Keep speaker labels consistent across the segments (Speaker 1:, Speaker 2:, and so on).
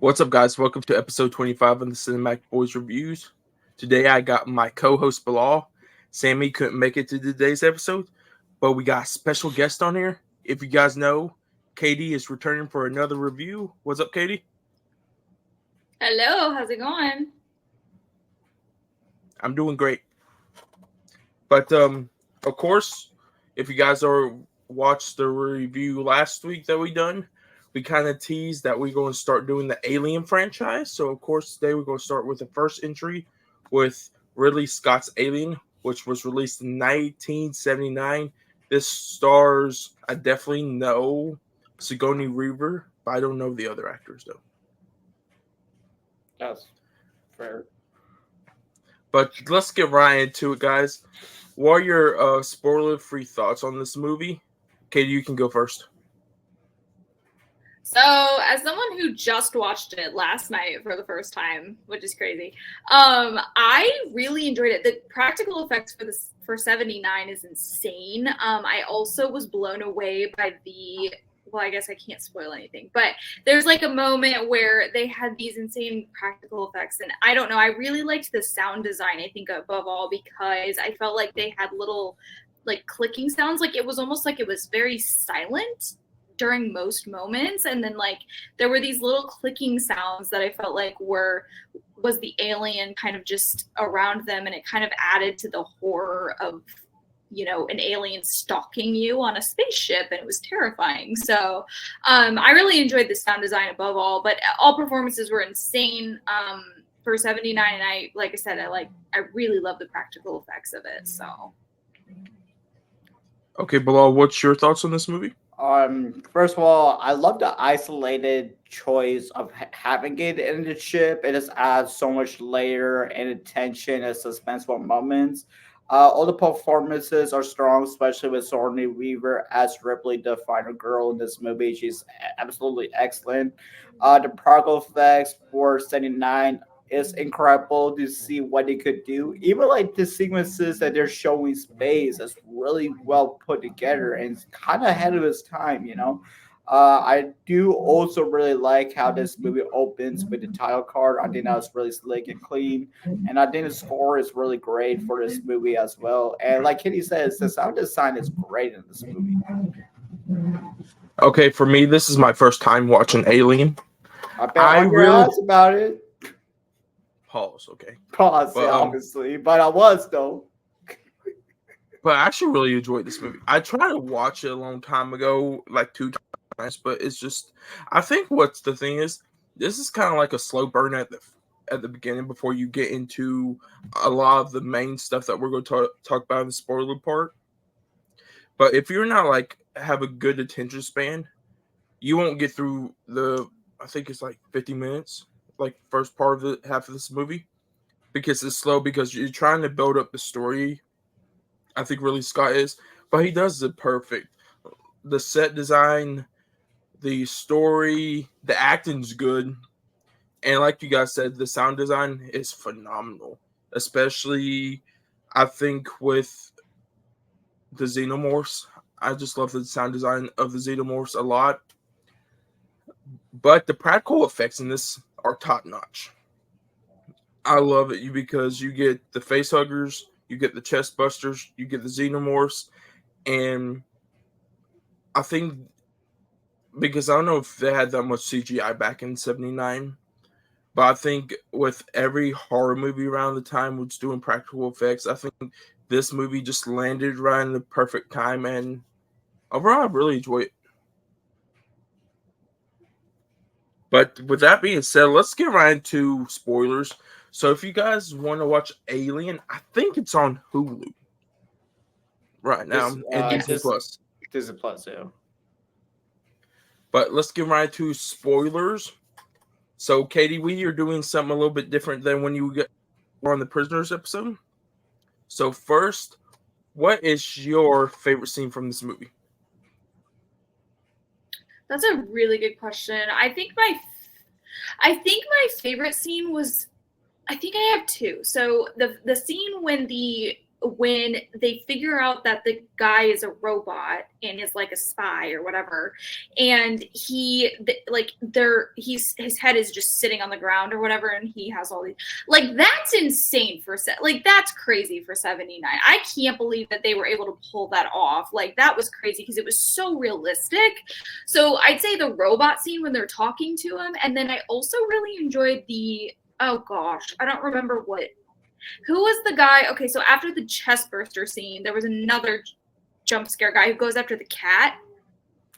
Speaker 1: What's up, guys? Welcome to episode 25 of the Cinematic Boys Reviews. Today I got my co-host Bilal. Sammy couldn't make it to today's episode, but we got a special guest on here. If you guys know, Katie is returning for another review. What's up, Katie?
Speaker 2: Hello, how's it going?
Speaker 1: I'm doing great. But of course, if you guys watched the review last week that we done, we kind of teased that we're going to start doing the Alien franchise. So, of course, today we're going to start with the first entry with Ridley Scott's Alien, which was released in 1979. This stars, I definitely know Sigourney Weaver, but I don't know the other actors, though.
Speaker 3: That's fair.
Speaker 1: But let's get right into it, guys. What are your spoiler-free thoughts on this movie? Katie, you can go first.
Speaker 2: So, as someone who just watched it last night for the first time, which is crazy, I really enjoyed it. The practical effects for 79 is insane. I also was blown away by I guess I can't spoil anything, but there's like a moment where they had these insane practical effects, and I don't know, I really liked the sound design, I think, above all, because I felt like they had little like clicking sounds. Like it was almost like it was very silent during most moments, and then like there were these little clicking sounds that I felt like was the alien kind of just around them, and it kind of added to the horror of, you know, an alien stalking you on a spaceship, and it was terrifying. So I really enjoyed the sound design above all, but all performances were insane for 79, and I really love the practical effects of it. So
Speaker 1: Okay, Bilal, what's your thoughts on this movie?
Speaker 3: First of all, I love the isolated choice of having it in the ship. It just adds so much layer and tension and suspenseful moments. All the performances are strong, especially with Sigourney Weaver as Ripley, the final girl in this movie. She's absolutely excellent. The practical effects for 79 is incredible to see what they could do. Even like the sequences that they're showing space is really well put together and it's kind of ahead of its time, you know. I do also really like how this movie opens with the title card. I think that was really slick and clean. And I think the score is really great for this movie as well. And like Kitty says, the sound design is great in this movie.
Speaker 1: Okay, for me, this is my first time watching Alien.
Speaker 3: I bet on your ass about it.
Speaker 1: Pause, okay.
Speaker 3: Pause, but, obviously. But I was, though.
Speaker 1: But I actually really enjoyed this movie. I tried to watch it a long time ago, like 2 times, but it's just, I think what's the thing is, this is kind of like a slow burn at the beginning before you get into a lot of the main stuff that we're going to talk about in the spoiler part. But if you're not like have a good attention span, you won't get through I think it's like 50 minutes, like first part of the half of this movie, because it's slow, because you're trying to build up the story. I think really Scott is, but he does it perfect. The set design, the story, the acting's good, and like you guys said, the sound design is phenomenal. Especially, I think with the xenomorphs, I just love the sound design of the xenomorphs a lot. But the practical effects in this are top notch. I love it because you get the face huggers, you get the chest busters, you get the xenomorphs, and I think because I don't know if they had that much CGI back in 79, but I think with every horror movie around the time was doing practical effects, I think this movie just landed right in the perfect time, and overall I really enjoy it. But with that being said, let's get right into spoilers. So if you guys want to watch Alien, I think it's on Hulu right now and Disney Plus.
Speaker 3: Disney Plus, yeah.
Speaker 1: But let's get right to spoilers. So Katie, we are doing something a little bit different than when you were on the Prisoners episode. So first, what is your favorite scene from this movie?
Speaker 2: That's a really good question. I think my favorite scene was, I think I have 2. So the scene when the when they figure out that the guy is a robot and is like a spy or whatever, and his head is just sitting on the ground or whatever, and he has all these, like, that's insane like, that's crazy for 79. I can't believe that they were able to pull that off. Like, that was crazy because it was so realistic. So I'd say the robot scene when they're talking to him, and then I also really enjoyed oh gosh, I don't remember who was the guy? Okay, so after the chest burster scene, there was another jump scare guy who goes after the cat.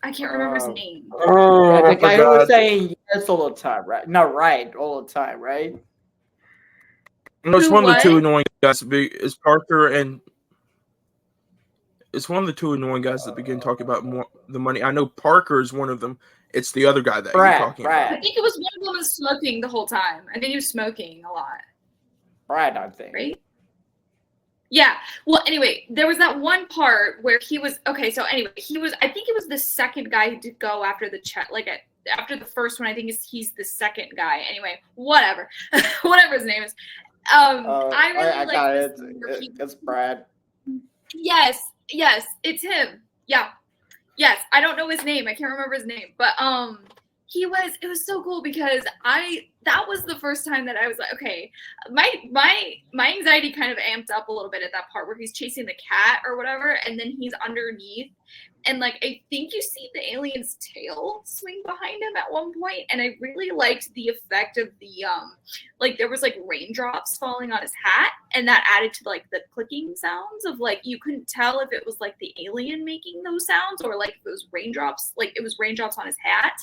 Speaker 2: I can't remember his name.
Speaker 1: Oh,
Speaker 3: the guy who was saying yes all the time, right? No, right, all the time, right?
Speaker 1: No, it's one of the two annoying guys. It's Parker, and it's one of the two annoying guys that begin talking about the money. I know Parker is one of them. It's the other guy that you're talking about.
Speaker 2: I think it was one of them was smoking the whole time. I think he was smoking a lot.
Speaker 3: Brad, I think.
Speaker 2: Right? Yeah. Well, anyway, there was that one part where he was okay. So anyway, I think it was the second guy to go after the chat. Like after the first one, I think he's the second guy. Anyway, whatever, whatever his name is. I really like it.
Speaker 3: It's Brad.
Speaker 2: Yes, it's him. Yeah, yes. I don't know his name. I can't remember his name, but it was so cool because that was the first time that I was like, okay, my anxiety kind of amped up a little bit at that part where he's chasing the cat or whatever, and then he's underneath, and like I think you see the alien's tail swing behind him at one point, and I really liked the effect of the like there was like raindrops falling on his hat, and that added to like the clicking sounds of like you couldn't tell if it was like the alien making those sounds or like if it was raindrops, like it was raindrops on his hat.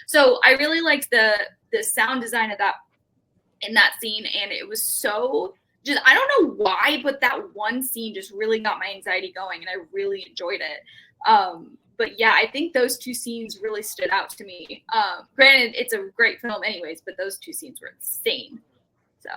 Speaker 2: So I really liked the sound design of that in that scene, and it was so just, I don't know why, but that one scene just really got my anxiety going, and I really enjoyed it. But yeah, I think those two scenes really stood out to me. Granted, it's a great film anyways, but those two scenes were insane. So.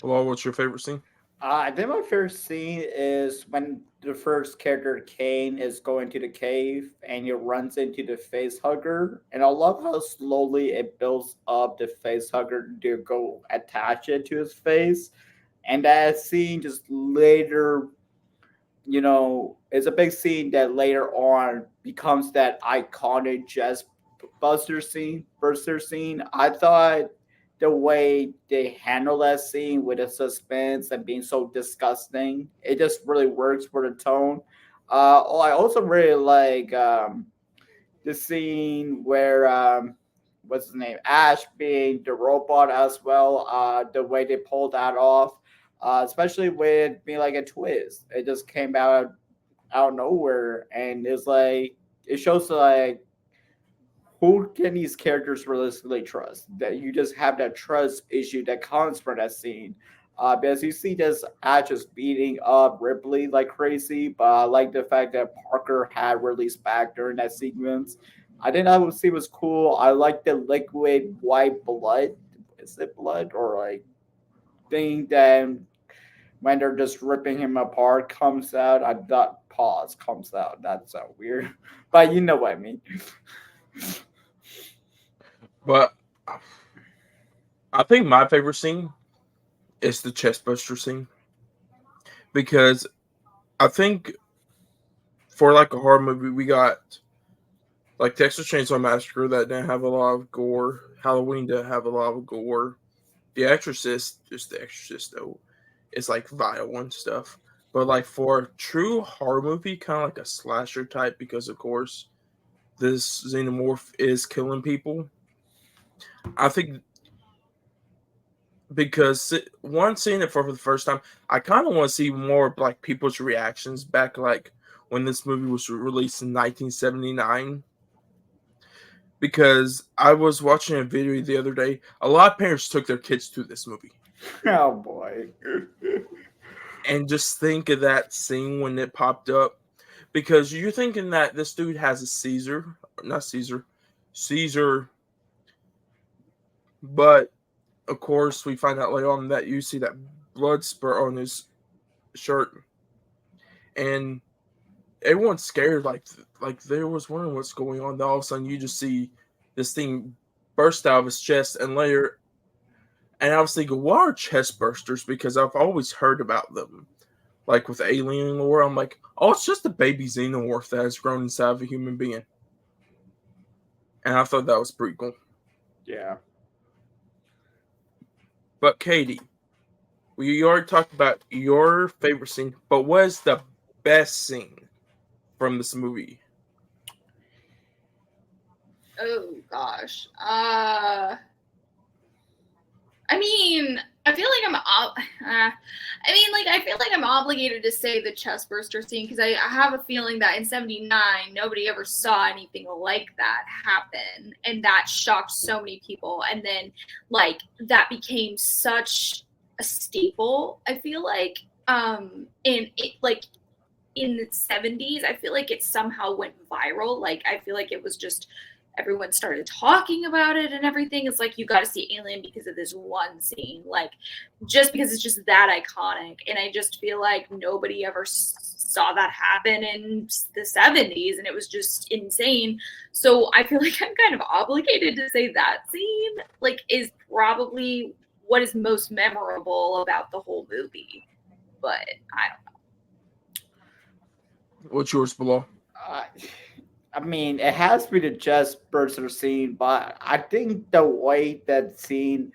Speaker 1: Well, what's your favorite scene?
Speaker 3: I think my favorite scene is when the first character, Kane, is going to the cave and he runs into the face hugger. And I love how slowly it builds up the face hugger to go attach it to his face. And that scene just later, it's a big scene that later on becomes that iconic chest burster scene. I thought the way they handle that scene with the suspense and being so disgusting, it just really works for the tone. I also really like the scene where what's his name, Ash being the robot as well. The way they pulled that off, especially with being like a twist, it just came out of nowhere, and it's like it shows like who can these characters realistically trust? That you just have that trust issue that comes from that scene. Because you see this Ash just beating up Ripley like crazy, but I like the fact that Parker had released back during that sequence. I think that would see was cool. I like the liquid white blood. Is it blood or like thing that when they're just ripping him apart comes out? I thought pause comes out. That's so weird, but you know what I mean.
Speaker 1: But I think my favorite scene is the chestbuster scene, because I think for like a horror movie, we got like Texas Chainsaw Massacre that didn't have a lot of gore. Halloween didn't have a lot of gore. The Exorcist, though, is like vile and stuff. But like for a true horror movie, kind of like a slasher type, because of course this xenomorph is killing people. I think because one, seeing it for the first time, I kind of want to see more like people's reactions back like when this movie was released in 1979. Because I was watching a video the other day, a lot of parents took their kids to this movie.
Speaker 3: Oh boy.
Speaker 1: And just think of that scene when it popped up, because you're thinking that this dude has a Caesar, but of course we find out later on that you see that blood spurt on his shirt, and everyone's scared, like they was wondering what's going on. Then all of a sudden you just see this thing burst out of his chest, and And I was thinking, what are chest bursters? Because I've always heard about them. Like with alien lore, I'm like, oh, it's just a baby xenomorph that has grown inside of a human being. And I thought that was pretty cool.
Speaker 3: Yeah.
Speaker 1: But Katie, we already talked about your favorite scene, but what is the best scene from this movie?
Speaker 2: Oh gosh. I mean, I feel like I feel like I'm obligated to say the chest burster scene because I have a feeling that in '79 nobody ever saw anything like that happen, and that shocked so many people. And then like that became such a staple. I feel like in the '70s, I feel like it somehow went viral. Like I feel like it was just everyone started talking about it and everything. It's like you got to see Alien because of this one scene, like just because it's just that iconic. And I just feel like nobody ever saw that happen in the '70s, and it was just insane. So I feel like I'm kind of obligated to say that scene like is probably what is most memorable about the whole movie. But I don't know.
Speaker 1: What's yours, Bilal?
Speaker 3: I mean, it has to be the chest burster scene, but I think the way that scene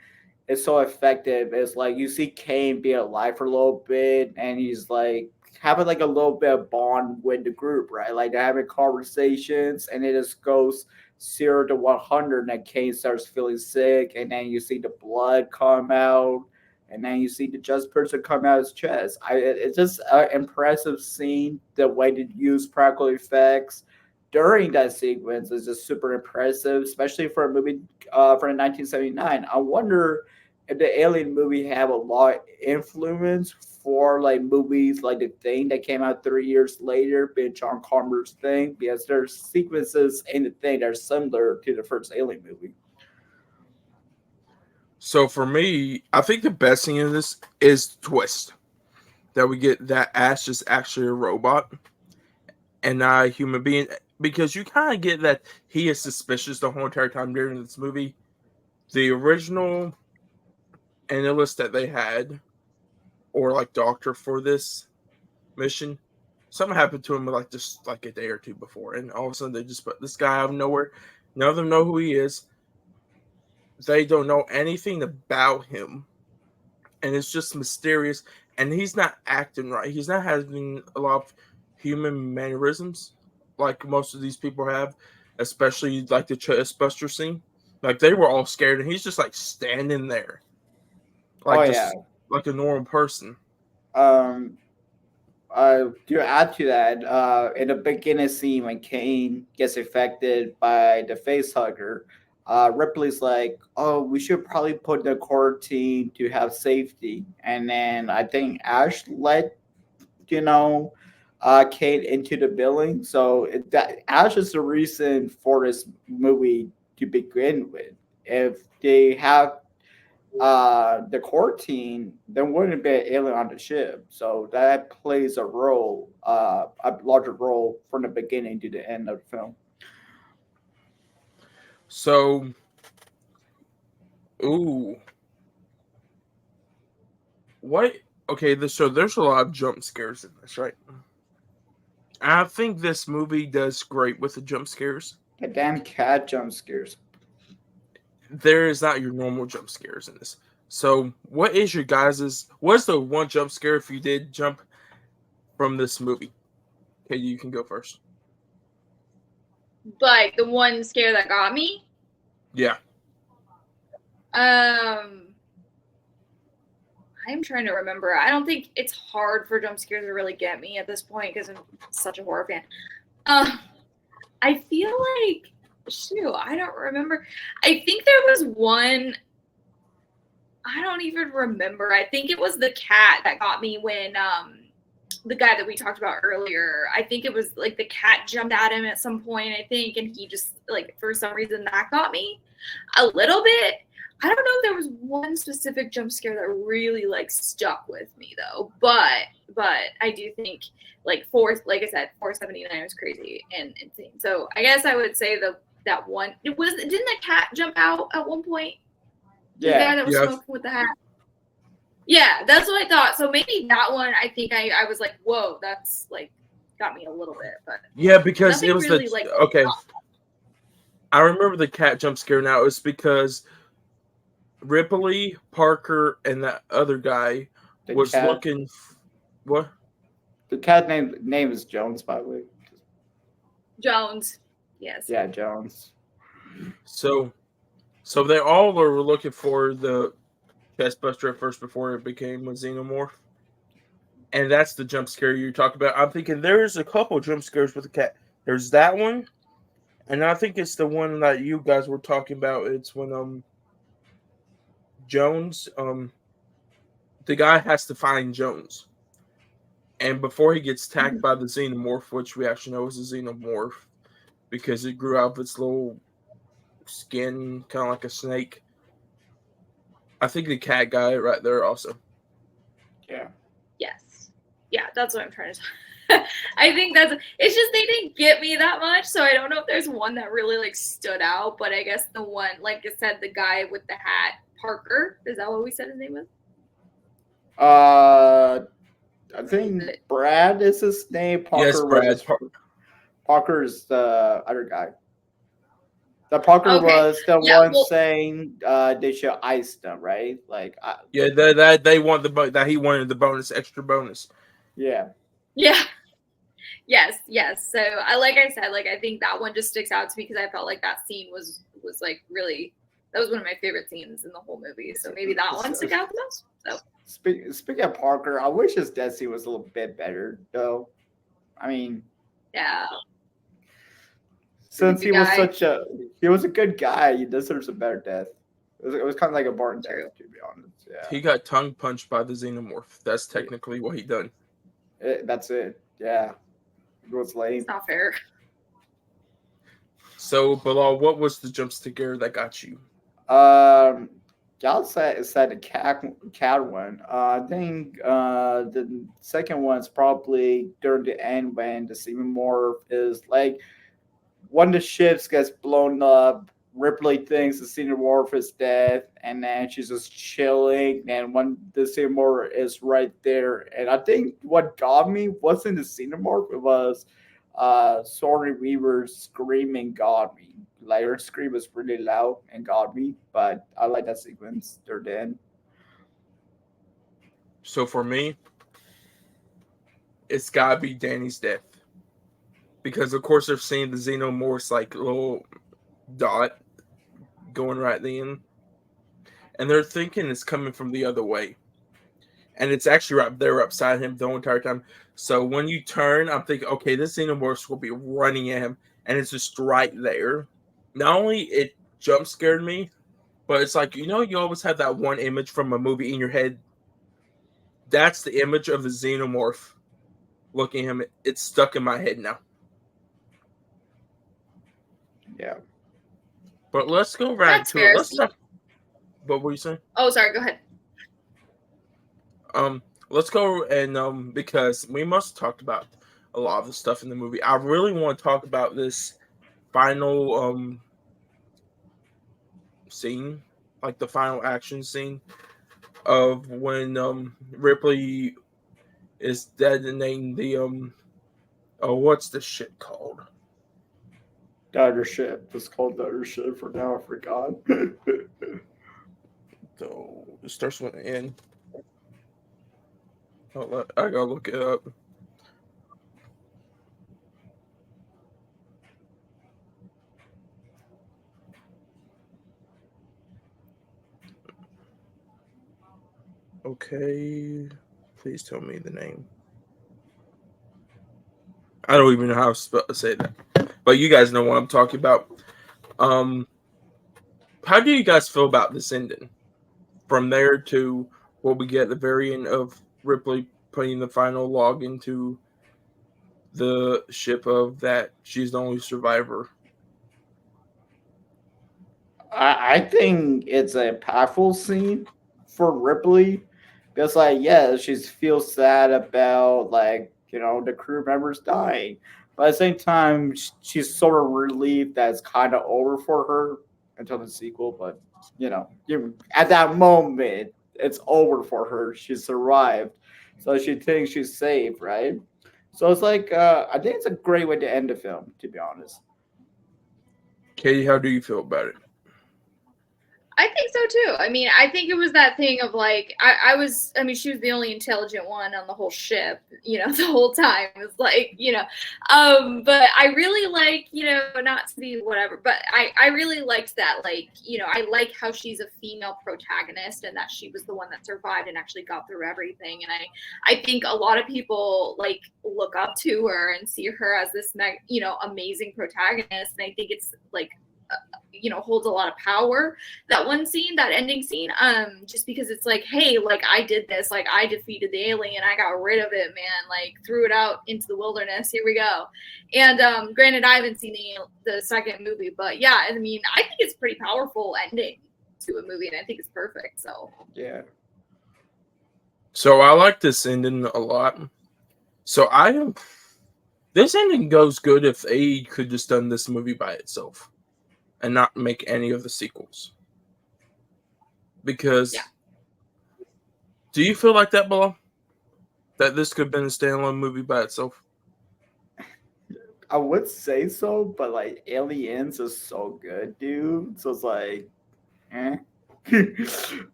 Speaker 3: is so effective is like you see Kane be alive for a little bit, and he's like having like a little bit of bond with the group, right? Like they're having conversations, and it just goes 0 to 100, and Kane starts feeling sick, and then you see the blood come out, and then you see the chest burster come out his chest. It's just an impressive scene. The way to use practical effects during that sequence is just super impressive, especially for a movie from 1979. I wonder if the Alien movie have a lot of influence for like movies like The Thing that came out 3 years later, being John Carpenter's Thing, because there's sequences in The Thing that are similar to the first Alien movie.
Speaker 1: So for me, I think the best scene in this is the twist that we get that Ash is actually a robot and not a human being, because you kind of get that he is suspicious the whole entire time during this movie. The original analyst that they had, or like doctor for this mission, something happened to him like just like a day or two before, and all of a sudden they just put this guy out of nowhere. None of them know who he is. They don't know anything about him, and it's just mysterious. And he's not acting right. He's not having a lot of human mannerisms like most of these people have, especially like the chestbuster scene. Like they were all scared, and he's just like standing there, like just like a normal person.
Speaker 3: Um, to add to that, in the beginning scene when Kane gets affected by the face hugger, Ripley's like, "Oh, we should probably put the quarantine to have safety." And then I think Ash let Kane into the building. So that Ash is the reason for this movie to begin with. If they have the core team, there wouldn't be an alien on the ship. So that plays a role, a larger role from the beginning to the end of the film.
Speaker 1: So, ooh, what? Okay, so there's a lot of jump scares in this, right? I think this movie does great with the jump scares.
Speaker 3: The damn cat jump scares.
Speaker 1: There is not your normal jump scares in this. So, what is your guys's? What's the one jump scare if you did jump from this movie? Okay, you can go first.
Speaker 2: Like the one scare that got me.
Speaker 1: Yeah.
Speaker 2: I'm trying to remember. I don't think it's hard for jump scares to really get me at this point because I'm such a horror fan. I feel like, shoot, I don't remember. I think there was one. I don't even remember. I think it was the cat that got me when the guy that we talked about earlier. I think it was like the cat jumped at him at some point, I think, and he just like for some reason that got me a little bit. I don't know if there was one specific jump scare that really like stuck with me though, but I do think like I said, 479 was crazy and insane. So I guess I would say that one didn't the cat jump out at one point? The guy
Speaker 3: Yeah.
Speaker 2: that was
Speaker 1: Yeah.
Speaker 2: smoking with the hat. Yeah, that's what I thought. So maybe that one, I think I was like, whoa, that's like got me a little bit, but
Speaker 1: Yeah, because
Speaker 2: nothing
Speaker 1: it was
Speaker 2: really
Speaker 1: the
Speaker 2: like
Speaker 1: okay. I remember the cat jump scare now. It's because Ripley, Parker, and that other guy
Speaker 3: The
Speaker 1: was
Speaker 3: cat.
Speaker 1: looking. What?
Speaker 3: The cat name is Jones, by the way.
Speaker 2: Jones. Yes.
Speaker 3: Yeah, Jones.
Speaker 1: So they all were looking for the chestbuster at first before it became a xenomorph, and that's the jump scare you're talking about. I'm thinking there's a couple jump scares with the cat. There's that one, and I think it's the one that you guys were talking about. It's when Jones the guy has to find Jones. And before he gets attacked by the xenomorph, which we actually know is a xenomorph because it grew out of its little skin, kind of like a snake. I think the cat guy right there also.
Speaker 3: Yeah.
Speaker 2: Yes. Yeah, that's what I'm trying to I think it's just they didn't get me that much, so I don't know if there's one that really like stood out, but I guess the one, like I said, the guy with the hat, Parker, is that what we said his name was?
Speaker 3: I think Brad is his name.
Speaker 1: Yes, Brad.
Speaker 3: Parker is the other guy. The Parker was the one saying they should ice them, right? Like
Speaker 1: yeah, that they want that he wanted the extra bonus.
Speaker 3: Yeah.
Speaker 2: Yeah. Yes. So like I said, like I think that one just sticks out to me because I felt like that scene was like really, that was one of my favorite scenes in the whole movie. So maybe that one stuck out the most. So
Speaker 3: speaking of Parker, I wish his death scene was a little bit better, though. I mean,
Speaker 2: yeah.
Speaker 3: Since he was he was a good guy, he deserves a better death. It was kind of like a Barton death, to be honest. Yeah.
Speaker 1: He got tongue punched by the xenomorph. That's technically what he done.
Speaker 3: That's it. Yeah. It was lame.
Speaker 2: It's not fair.
Speaker 1: So, Bilal, what was the jump scare that got you?
Speaker 3: Y'all said the cat one. I think the second one's probably during the end when the xenomorph is like one of the ships gets blown up. Ripley thinks the xenomorph is dead, and then she's just chilling. And when the xenomorph is right there, and I think what got me wasn't the xenomorph; it was Sorry Weaver screaming got me. Like her scream was really loud and got me, but I like that sequence. They're dead.
Speaker 1: So for me, it's gotta be Danny's death. Because of course they're seeing the xenomorph's like little dot going right then. And they're thinking it's coming from the other way. And it's actually right there upside him the whole entire time. So when you turn, I'm thinking, okay, this xenomorph will be running at him, and it's just right there. Not only it jump scared me, but it's like, you always have that one image from a movie in your head. That's the image of the xenomorph looking at him. It's stuck in my head now.
Speaker 3: Yeah.
Speaker 1: But let's go right to it. Let's talk. What were you saying?
Speaker 2: Oh, sorry. Go ahead.
Speaker 1: Let's go and because we must have talked about a lot of the stuff in the movie. I really want to talk about this final scene, like the final action scene of when Ripley is detonating the what's the shit called?
Speaker 3: The other ship. It's called the other ship for now. I forgot.
Speaker 1: So it starts with an N. I gotta look it up. Okay, please tell me the name. I don't even know how to say that, but you guys know what I'm talking about. How do you guys feel about this ending? From there to what we get at the very end of Ripley putting the final log into the ship of that she's the only survivor.
Speaker 3: I think it's a powerful scene for Ripley because, like, yeah, she feels sad about the crew members dying, but at the same time, she's sort of relieved that it's kind of over for her, until the sequel. But at that moment, it's over for her. She survived, so she thinks she's safe, right? So it's like I think it's a great way to end the film, to be honest.
Speaker 1: Katie, how do you feel about it?
Speaker 2: I think so too. I mean, I think it was that thing of like, she was the only intelligent one on the whole ship, the whole time. It was like, but I really like, not to be whatever, but I really liked that, like, I like how she's a female protagonist and that she was the one that survived and actually got through everything. And I think a lot of people like look up to her and see her as this, amazing protagonist. And I think it's like, holds a lot of power, that one scene, that ending scene, just because it's like, hey, like I did this, like I defeated the alien, I got rid of it, man, like threw it out into the wilderness, here we go. And granted, I haven't seen the second movie, but yeah, I mean, I think it's pretty powerful ending to a movie, and I think it's perfect. So
Speaker 3: yeah.
Speaker 1: So I like this ending a lot. So this ending goes good if they could just done this movie by itself and not make any of the sequels. Because do you feel like that, Bilal? That this could have been a standalone movie by itself?
Speaker 3: I would say so, but like Aliens is so good, dude. So it's like,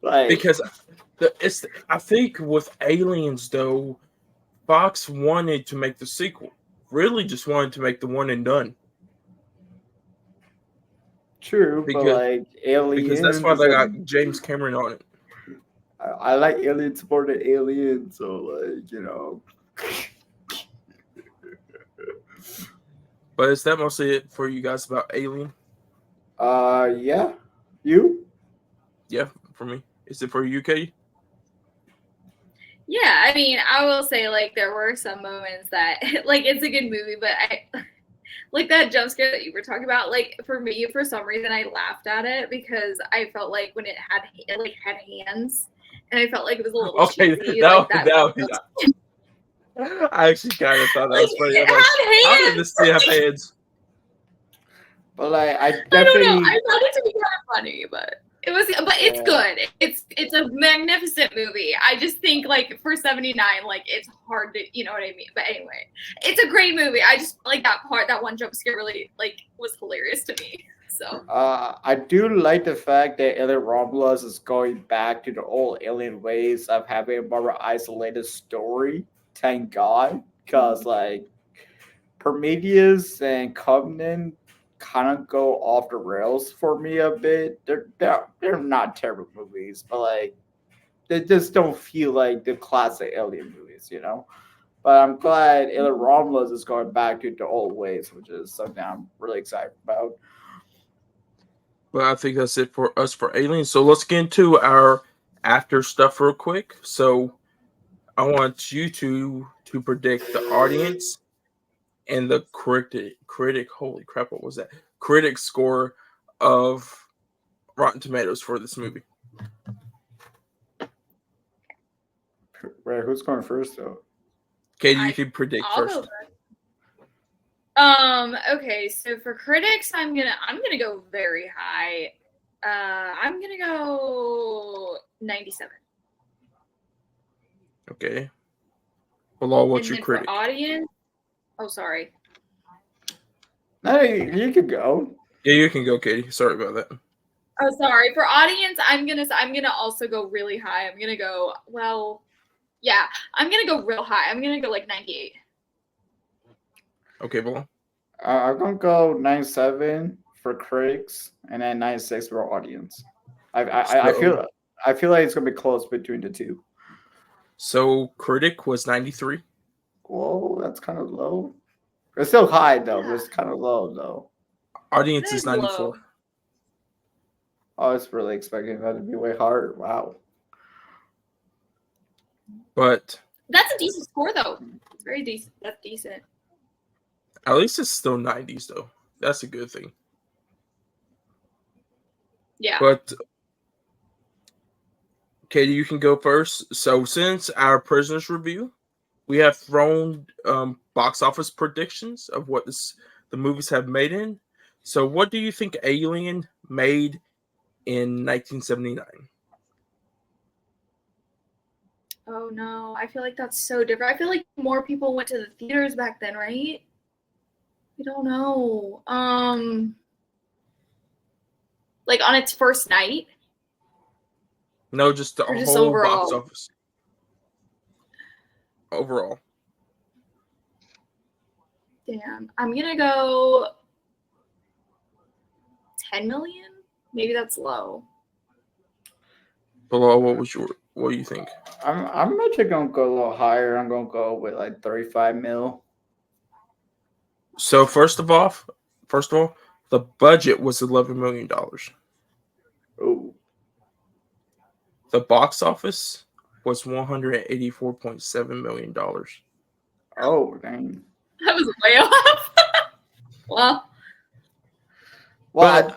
Speaker 3: like,
Speaker 1: because I think with Aliens though, Fox wanted to make the sequel. Really just wanted to make the one and done.
Speaker 3: True, but like Aliens,
Speaker 1: because that's why they got James Cameron on it.
Speaker 3: I like Aliens more than Aliens, so like
Speaker 1: But is that mostly it for you guys about Alien?
Speaker 3: Yeah. You?
Speaker 2: Yeah,
Speaker 1: for me. Is it for you, Katie?
Speaker 2: Yeah, I mean, I will say like there were some moments that like it's a good movie, but like that jump scare that you were talking about, like for me, for some reason, I laughed at it because I felt like when it had hands, and I felt like it was a little cheesy.
Speaker 1: I actually kind of thought that was funny. I'm like, how did this thing have hands?
Speaker 3: But like, I definitely.
Speaker 2: I don't know. I thought it to be kind of funny, but it was. But it's good. It's a magnificent movie. I just think like for 79, like it's hard to, you know what I mean. But anyway, it's a great movie. I just like that part. That one jump scare really like was hilarious to me. So.
Speaker 3: I do like the fact that Alien Romulus is going back to the old Alien ways of having a more isolated story. Thank God, because like Prometheus and Covenant kind of go off the rails for me a bit. They're not terrible movies, but like they just don't feel like the classic Alien movies, But I'm glad Alien Romulus is going back to the old ways, which is something I'm really excited about.
Speaker 1: Well, I think that's it for us for Aliens. So let's get into our after stuff real quick. So I want you to predict the audience and the critic. Holy crap! What was that? Critic score of Rotten Tomatoes for this movie.
Speaker 3: Right, who's going first though?
Speaker 1: Katie, you can predict first.
Speaker 2: Okay, so for critics, I'm gonna go very high. I'm gonna go 97.
Speaker 1: Okay. Bilal, what's your critic?
Speaker 2: For audience? Oh, sorry.
Speaker 3: No, you can go.
Speaker 1: Yeah, you can go, Katie. Sorry about that.
Speaker 2: Oh, sorry. For audience, I'm gonna also go really high. I'm gonna go I'm gonna go real high. I'm gonna go like 98.
Speaker 1: Okay, Bilal.
Speaker 3: I'm gonna go 97 for critics and then 96 for audience. I feel like it's gonna be close between the two.
Speaker 1: So critic was 93.
Speaker 3: Whoa, that's kind of low. It's still high though. Yeah. But it's kind of low though.
Speaker 1: Audience is 94. Low.
Speaker 3: I was really expecting that to be way higher. Wow.
Speaker 1: But
Speaker 2: that's a decent score though. It's very decent. That's decent.
Speaker 1: At least it's still 90s though. That's a good thing.
Speaker 2: Yeah.
Speaker 1: But Katie, you can go first. So since our Prisoners review, we have thrown box office predictions of what the movies have made in. So what do you think Alien made in 1979.
Speaker 2: Oh no, I feel like that's so different. I feel like more people went to the theaters back then, right? I don't know. Like on its first night?
Speaker 1: No, just the
Speaker 2: Or just
Speaker 1: whole box
Speaker 2: overall?
Speaker 1: office. Overall.
Speaker 2: Damn. I'm gonna go 10 million? Maybe that's low.
Speaker 1: Bilal, what do you think?
Speaker 3: I'm actually gonna go a little higher. I'm gonna go with like 35 mil.
Speaker 1: So first of all, the budget was $11 million.
Speaker 3: Ooh.
Speaker 1: The box office was $184.7 million.
Speaker 3: Oh, dang.
Speaker 2: That was way off. Well,
Speaker 3: Well,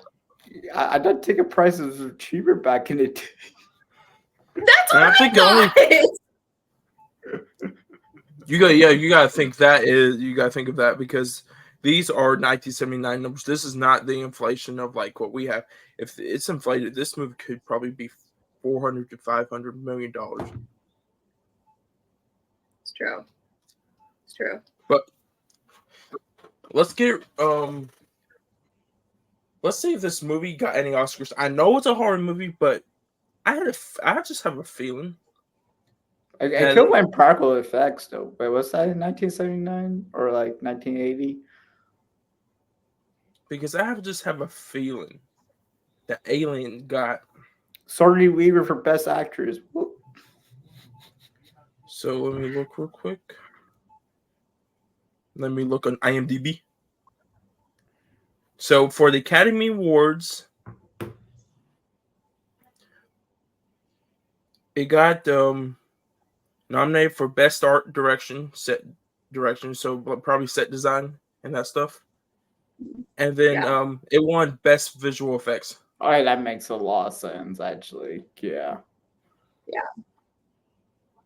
Speaker 3: I don't think the prices were cheaper back in the day.
Speaker 2: that's what
Speaker 1: I think the only you gotta think of that because these are 1979 numbers. This is not the inflation of like what we have. If it's inflated, this movie could probably be $400 to $500 million.
Speaker 2: It's true. It's true.
Speaker 1: But let's get let's see if this movie got any Oscars. I know it's a horror movie, but I just have a feeling.
Speaker 3: It could win practical effects though. Wait, was that in 1979 or like 1980?
Speaker 1: Because just have a feeling that Alien got.
Speaker 3: Sigourney Weaver for Best Actress. Whoop.
Speaker 1: So let me look real quick. Let me look on IMDb. So for the Academy Awards, it got nominated for Best Art Direction, Set Direction, so probably set design and that stuff. And then it won Best Visual Effects.
Speaker 3: All right, that makes a lot of sense, actually. Yeah.
Speaker 2: Yeah.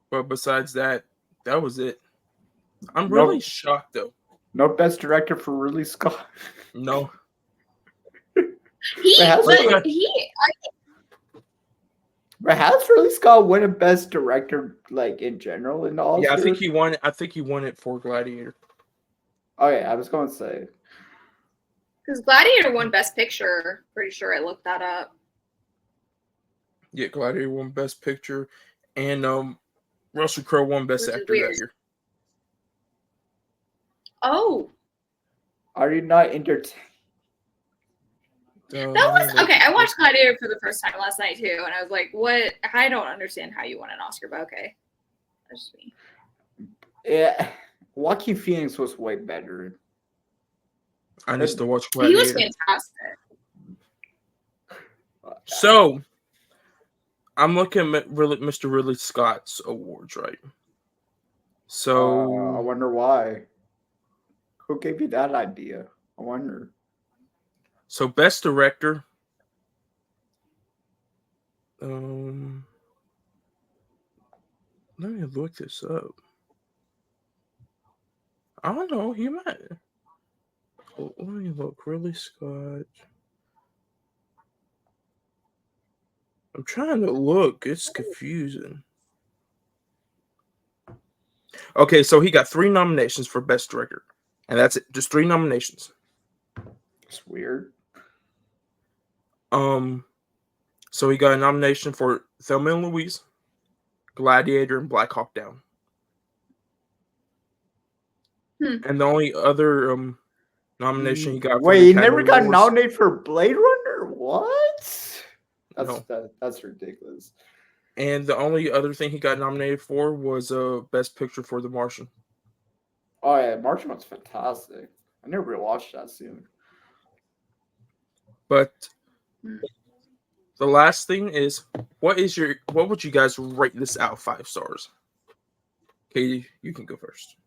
Speaker 3: But
Speaker 1: besides that, that was it. I'm really shocked, though.
Speaker 3: No Best Director for Ridley Scott.
Speaker 1: No.
Speaker 3: Has Ridley Scott won a Best Director, like in general, in the Oscars?
Speaker 1: Yeah, I think he won. I think he won it for Gladiator.
Speaker 3: Oh yeah, I was going to say.
Speaker 2: Because Gladiator won Best Picture. Pretty sure I looked that up.
Speaker 1: Yeah, Gladiator won Best Picture, and Russell Crowe won Best Actor that year.
Speaker 2: Oh.
Speaker 3: Are you not entertained?
Speaker 2: That was okay. I watched Gladiator for the first time last night too, and I was like, "What? I don't understand how you won an Oscar." But okay, that's just me.
Speaker 3: Yeah, Joaquin Phoenix was way better.
Speaker 1: I need to watch Gladiator.
Speaker 2: He was fantastic.
Speaker 1: So, I'm looking at Mr. Ridley Scott's awards, right? So,
Speaker 3: I wonder why. Who gave you that idea? I wonder.
Speaker 1: So, Best Director. Let me look this up. I don't know. He might. Let me look. Ridley Scott. I'm trying to look. It's confusing. Okay, so he got 3 nominations for Best Director. And that's it. Just 3 nominations.
Speaker 3: It's weird.
Speaker 1: So he got a nomination for Thelma and Louise, Gladiator, and Black Hawk Down. And the only other nomination he got.
Speaker 3: Wait, he never got nominated for Blade Runner? What? That's ridiculous.
Speaker 1: And the only other thing he got nominated for was Best Picture for The Martian.
Speaker 3: Oh yeah, Martian was fantastic. I never rewatched that soon.
Speaker 1: But the last thing is, what would you guys rate this out of 5 stars? Katie, you can go first.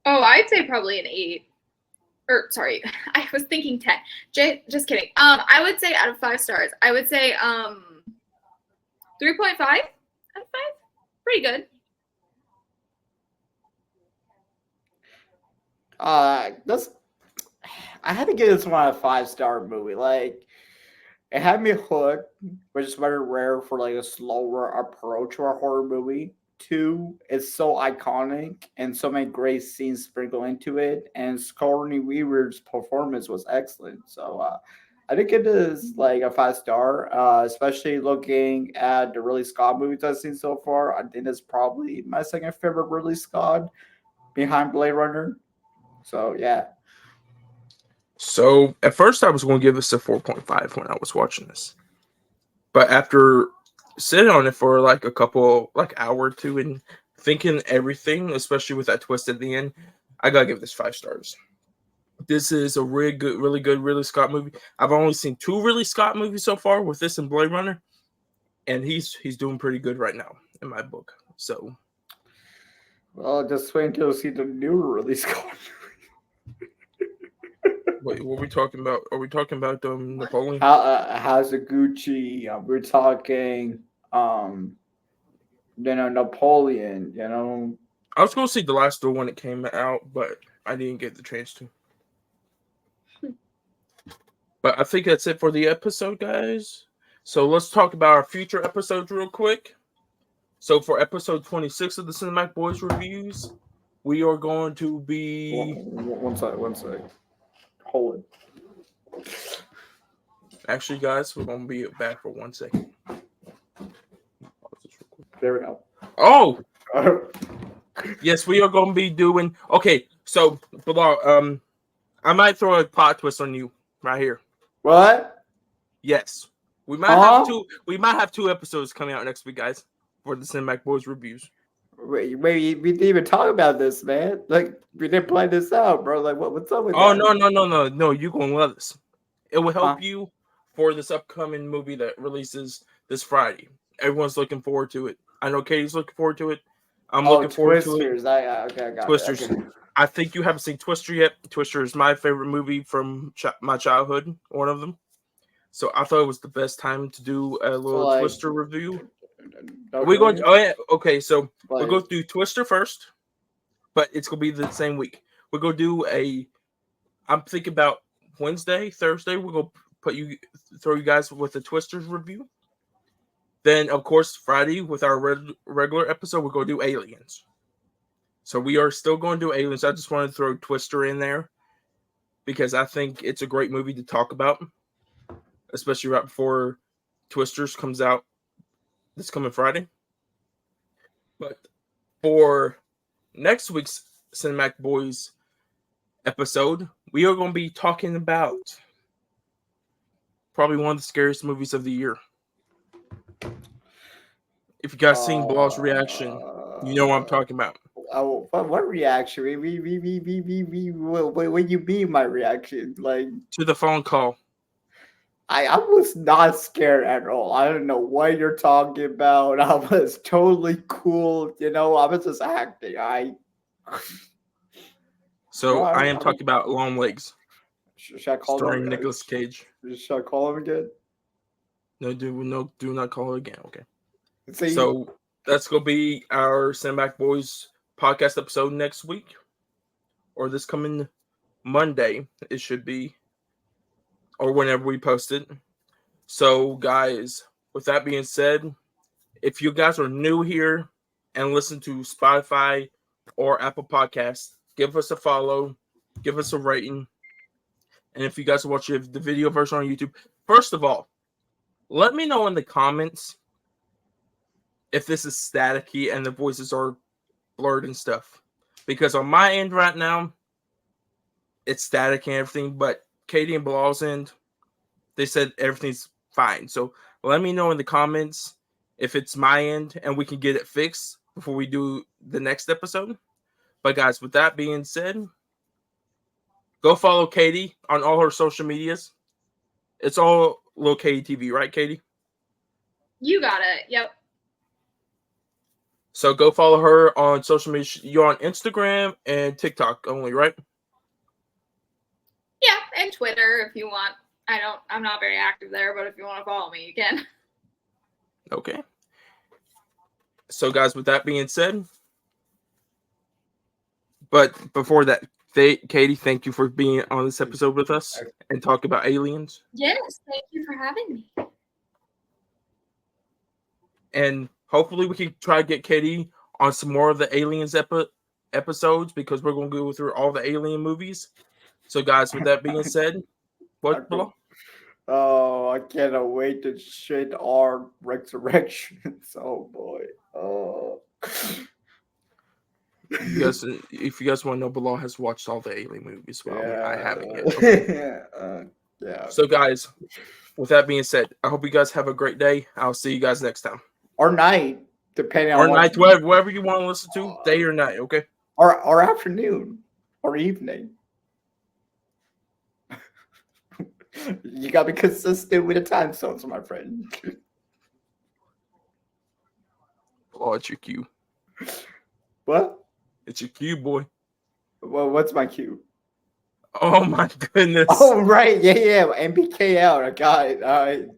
Speaker 2: Oh, I'd say probably an 8. Or sorry, I was thinking 10. Just kidding. I would say out of 5 stars, I would say 3.5 out of 5. Pretty good.
Speaker 3: I had to give this one a 5-star movie. Like, it had me hooked, which is very rare for like a slower approach to a horror movie. Two, it's so iconic and so many great scenes sprinkled into it, and Sigourney Weaver's performance was excellent. So I think it is like a 5-star, especially looking at the Ridley Scott movies I've seen so far. I think it's probably my second favorite Ridley Scott behind Blade Runner. So yeah.
Speaker 1: So at first I was going to give this a 4.5 when I was watching this. But after sitting on it for like a couple, like hour or two and thinking everything, especially with that twist at the end, I got to give this 5 stars. This is a really good Ridley Scott movie. I've only seen 2 Ridley Scott movies so far with this and Blade Runner. And he's doing pretty good right now in my book. So,
Speaker 3: Well, just wait until you see the new Ridley Scott.
Speaker 1: wait, what are we talking about? Are we talking about Napoleon?
Speaker 3: How's a Gucci? We're talking, Napoleon.
Speaker 1: I was going to see the last one when it came out, but I didn't get the chance to. But I think that's it for the episode, guys. So let's talk about our future episodes real quick. So for episode 26 of the Cinematic Boys Reviews, we are going to be...
Speaker 3: One sec. Hold it.
Speaker 1: Actually, guys, we're going to be back for 1 second.
Speaker 3: There we go.
Speaker 1: Oh! Yes, we are going to be doing... Okay, so, Bilal, I might throw a plot twist on you right here.
Speaker 3: What?
Speaker 1: Yes. We might have 2 episodes coming out next week, guys, for the Cinematic Boys Reviews.
Speaker 3: Wait, we didn't even talk about this, man. Like, we didn't plan this out, bro. Like, what's up with that?
Speaker 1: No, you're going to love this. It will help you for this upcoming movie that releases this Friday. Everyone's looking forward to it. I know Katie's looking forward to it. I'm looking forward to it.
Speaker 3: Okay, I got
Speaker 1: Twisters.
Speaker 3: it. Okay.
Speaker 1: I think you haven't seen Twister yet. Twister is my favorite movie from my childhood, one of them. So I thought it was the best time to do a little Twister review. We're going to, so we'll go through Twister first, but it's going to be the same week. We're going to do I'm thinking about Wednesday, Thursday, we're going to throw you guys with the Twisters review. Then, of course, Friday with our regular episode, we're going to do Aliens. So we are still going to do Aliens. I just wanted to throw Twister in there because I think it's a great movie to talk about, especially right before Twisters comes out this coming Friday. But for next week's Cinematic Boys episode, we are going to be talking about probably one of the scariest movies of the year. If you guys seen Bilal's reaction, you know what I'm talking about.
Speaker 3: Oh, what reaction? What you mean my reaction? Like,
Speaker 1: to the phone call.
Speaker 3: I was not scared at all. I don't know what you're talking about. I was totally cool. I was just acting.
Speaker 1: So I am talking about Long Legs.
Speaker 3: Should I call
Speaker 1: starring
Speaker 3: him?
Speaker 1: Nicolas Cage.
Speaker 3: Should I call him again?
Speaker 1: No, do not call it again. Okay.
Speaker 3: See?
Speaker 1: So that's gonna be our Cinematic Boys podcast episode next week, or this coming Monday. It should be, or whenever we post it. So, guys, with that being said, if you guys are new here and listen to Spotify or Apple Podcasts, give us a follow, give us a rating. And if you guys are watching the video version on YouTube, first of all, let me know in the comments if this is staticky and the voices are blurred and stuff. Because on my end right now, it's static and everything, but Katie and Bilal's end, they said everything's fine. So let me know in the comments if it's my end and we can get it fixed before we do the next episode. But guys, with that being said, go follow Katie on all her social medias. It's all Lilkatietv, right, Katie?
Speaker 2: You got it. Yep.
Speaker 1: So go follow her on social media. You're on Instagram and TikTok only, right?
Speaker 2: Yeah, and Twitter if you want. I'm not very active there, but if you want to follow me, you can.
Speaker 1: Okay. So guys, with that being said, but before that, Katie, thank you for being on this episode with us and talk about aliens.
Speaker 2: Yes, thank you for having me.
Speaker 1: And hopefully we can try to get Katie on some more of the aliens episodes because we're going to go through all the alien movies. So, guys, with that being said, what, Bilal?
Speaker 3: Oh, I cannot wait to shit our resurrections. Oh boy. Oh.
Speaker 1: If you guys want to know, Bilal has watched all the alien movies. Well, I haven't yet.
Speaker 3: Okay. Yeah.
Speaker 1: So, guys, with that being said, I hope you guys have a great day. I'll see you guys next time.
Speaker 3: Or night, depending
Speaker 1: Or
Speaker 3: on
Speaker 1: night, whatever you want to listen to, day or night, okay?
Speaker 3: Or afternoon. Or evening. You gotta be consistent with the time zones, my friend.
Speaker 1: Oh, it's your cue.
Speaker 3: What?
Speaker 1: It's your cue, boy.
Speaker 3: Well, what's my cue?
Speaker 1: Oh my goodness.
Speaker 3: Oh right, yeah, MBK out. I got it. All right.